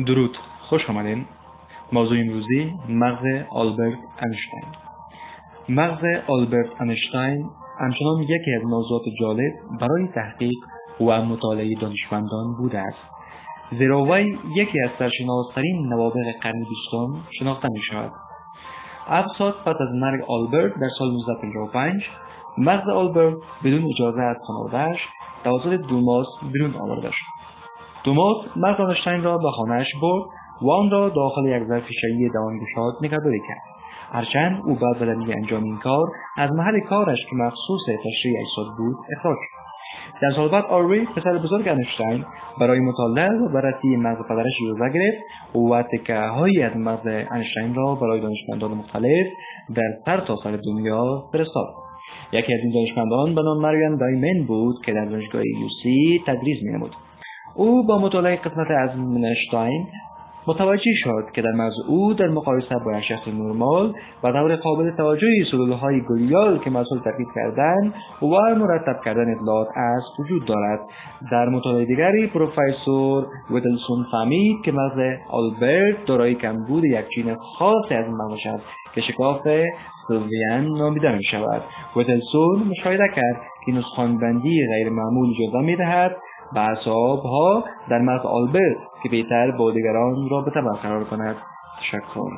درود، خوش آمدین. موضوع امروزی مغز آلبرت انیشتین. مغز آلبرت انیشتین همچنان یکی از موضوعات جالب برای تحقیق و مطالعه دانشمندان بوده است، زیرا وی یکی از سرشناس‌ترین نوابغ قرن بیستم شناخته می شود. 7 سال پس از مرگ آلبرت در سال 1955 مغز آلبرت بدون اجازه از خانواده‌اش توسط دوماس بیرون آورده شد. دوماس مغز انیشتین را به خانه‌اش برد و آن را داخل یک ظرف شیشه دهانگشاد نگهداری کرد. هرچند او بعد از انجام این کار از محل کارش که مخصوص تشریح اجساد بود اخراج شد. در سال بعد آروی پسر بزرگ انیشتین برای مطالعه و بررسی مغز پدرش اجازه گرفت و تکه‌هایی از مغز انیشتین را برای دانشمندان مختلف در سرتاسر دنیا فرستاد. یکی از این دانشمندان به نام مریان دایمن بود که در دانشگاه UC تدریس می‌نمود. او با مطالعه قسمت از انیشتین متوجه شد که در مغز او در مقایسه با یک شخص نرمال و طور قابل توجهی سلولهای گلیال که مسئول ترکیب کردن و مرتب کردن اطلاعات است وجود دارد. در مطالعه دیگری پروفسور ویتلسون فهمید که مغز آلبرت دارای کمبود یک جین خاصی از مغزش است که شکاف سیلویان نامیده می شود. ویتلسون مشاهده کرد که نسخه‌بندی غیر معمول اجازه می دهد به اعصاب‌ها در مغز آلبرت که بهتر با دیگران رابطه برقرار کند. تشکر.